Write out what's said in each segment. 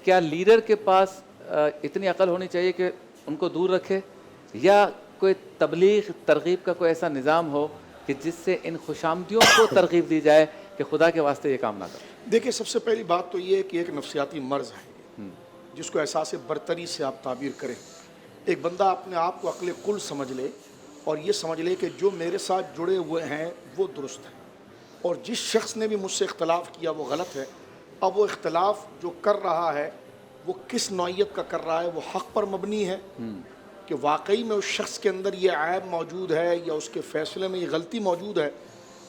کیا لیڈر کے پاس اتنی عقل ہونی چاہیے کہ ان کو دور رکھے، یا کوئی تبلیغ ترغیب کا کوئی ایسا نظام ہو کہ جس سے ان خوشامدیوں کو ترغیب دی جائے کہ خدا کے واسطے یہ کام نہ کریں؟ دیکھیں، سب سے پہلی بات تو یہ ہے کہ ایک نفسیاتی مرض ہے جس کو احساس برتری سے آپ تعبیر کریں۔ ایک بندہ اپنے آپ کو عقل کل سمجھ لے اور یہ سمجھ لے کہ جو میرے ساتھ جڑے ہوئے ہیں وہ درست ہے، اور جس شخص نے بھی مجھ سے اختلاف کیا وہ غلط ہے۔ اب وہ اختلاف جو کر رہا ہے وہ کس نوعیت کا کر رہا ہے؟ وہ حق پر مبنی ہے کہ واقعی میں اس شخص کے اندر یہ عیب موجود ہے یا اس کے فیصلے میں یہ غلطی موجود ہے؟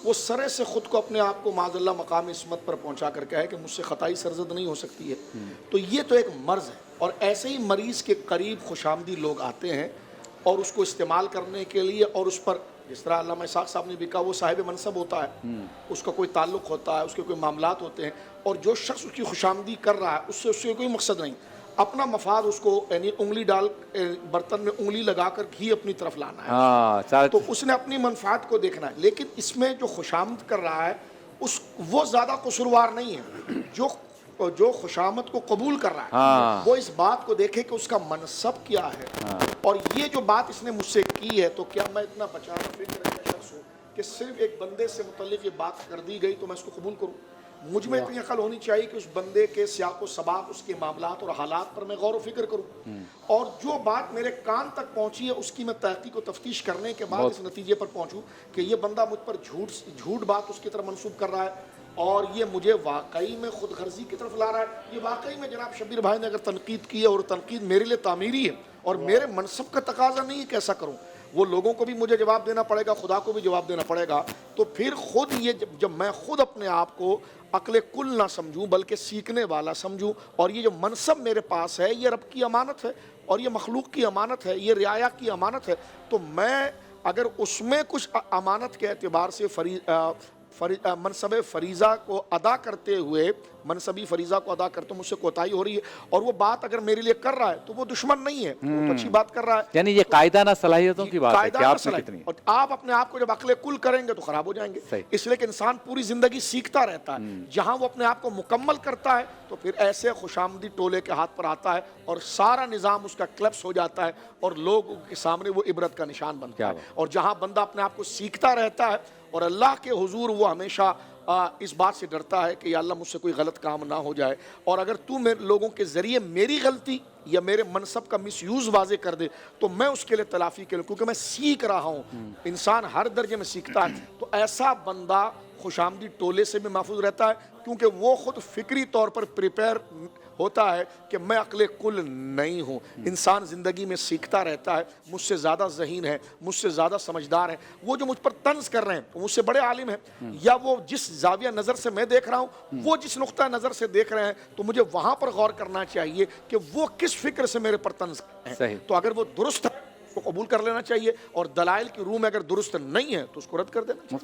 وہ سرے سے خود کو اپنے آپ کو معاذ اللہ مقام عصمت پر پہنچا کر کے ہے کہ مجھ سے خطائی سرزد نہیں ہو سکتی ہے۔ تو یہ تو ایک مرض ہے، اور ایسے ہی مریض کے قریب خوشامدی لوگ آتے ہیں اور اس کو استعمال کرنے کے لیے، اور اس پر جس طرح علامہ اسحاق صاحب نے بھی کہا، وہ صاحب منصب ہوتا ہے، اس کا کوئی تعلق ہوتا ہے، اس کے کوئی معاملات ہوتے ہیں، اور جو شخص اس کی خوشامدی کر رہا ہے اس سے کوئی مقصد نہیں، اپنا مفاد اس کو، یعنی انگلی ڈال برتن میں انگلی لگا کر گھی اپنی طرف لانا ہے، تو اس نے اپنی منفعت کو دیکھنا ہے۔ لیکن اس میں جو خوشامد کر رہا ہے وہ زیادہ قصوروار نہیں ہے، جو خوشامد کو قبول کر رہا ہے وہ اس بات کو دیکھے کہ اس کا منصب کیا ہے، اور یہ جو بات اس نے مجھ سے کی ہے، تو کیا میں اتنا بچانا فکر کا شخص ہوں کہ صرف ایک بندے سے متعلق یہ بات کر دی گئی تو میں اس کو قبول کروں؟ مجھ میں اتنی عقل ہونی چاہیے کہ اس بندے کے سیاق و سباق، اس کے معاملات اور حالات پر میں غور و فکر کروں، اور جو بات میرے کان تک پہنچی ہے اس کی میں تحقیق و تفتیش کرنے کے بعد اس نتیجے پر پہنچوں کہ یہ بندہ مجھ پر جھوٹ بات اس کی طرف منسوب کر رہا ہے، اور یہ مجھے واقعی میں خود غرضی کی طرف لا رہا ہے۔ یہ واقعی میں جناب شبیر بھائی نے اگر تنقید کی ہے اور تنقید میرے لیے تعمیری ہے اور میرے منصب کا تقاضا نہیں ہے کہ ایسا کروں، وہ لوگوں کو بھی مجھے جواب دینا پڑے گا، خدا کو بھی جواب دینا پڑے گا، تو پھر خود یہ جب میں خود اپنے آپ کو عقل کل نہ سمجھوں بلکہ سیکھنے والا سمجھوں، اور یہ جو منصب میرے پاس ہے یہ رب کی امانت ہے، اور یہ مخلوق کی امانت ہے، یہ رعایا کی امانت ہے، تو میں اگر اس میں کچھ امانت کے اعتبار سے منصب فریضہ کو ادا کرتے ہوئے منصبی فریضہ کو ادا کرتے مجھ سے کوتاہی ہو رہی ہے، اور وہ بات اگر میرے لیے کر رہا ہے تو وہ دشمن نہیں ہے، وہ تو اچھی بات کر رہا ہے۔ یعنی یہ قائدانہ صلاحیتوں کی بات ہے کہ آپ نے کتنی، اور آپ اپنے آپ کو جب عقل کل کریں گے تو خراب ہو جائیں گے، اس لیے کہ انسان پوری زندگی سیکھتا رہتا ہے، جہاں وہ اپنے آپ کو مکمل کرتا ہے تو پھر ایسے خوشامدی ٹولے کے ہاتھ پر آتا ہے اور سارا نظام اس کا کلپس ہو جاتا ہے اور لوگوں کے سامنے وہ عبرت کا نشان بنتا ہے۔ اور جہاں بندہ اپنے آپ کو سیکھتا رہتا ہے اور اللہ کے حضور وہ ہمیشہ اس بات سے ڈرتا ہے کہ یا اللہ مجھ سے کوئی غلط کام نہ ہو جائے، اور اگر تو لوگوں کے ذریعے میری غلطی یا میرے منصب کا مس یوز واضح کر دے تو میں اس کے لیے تلافی کے لیے، کیونکہ میں سیکھ رہا ہوں، انسان ہر درجے میں سیکھتا ہے، تو ایسا بندہ خوشامدی ٹولے سے بھی محفوظ رہتا ہے، کیونکہ وہ خود فکری طور پر پریپیئر ہوتا ہے کہ میں عقل کل نہیں ہوں۔ انسان زندگی میں سیکھتا رہتا ہے، مجھ سے زیادہ ذہین ہے، مجھ سے زیادہ سمجھدار ہیں، وہ جو مجھ پر طنز کر رہے ہیں وہ مجھ سے بڑے عالم ہیں، یا وہ جس زاویہ نظر سے میں دیکھ رہا ہوں وہ جس نقطہ نظر سے دیکھ رہے ہیں، تو مجھے وہاں پر غور کرنا چاہیے کہ وہ کس فکر سے میرے پر طنز ہیں، تو اگر وہ درست ہے اس کو قبول کر لینا چاہیے، اور دلائل کی روح میں اگر درست نہیں ہے تو اس کو رد کر دینا چاہیے۔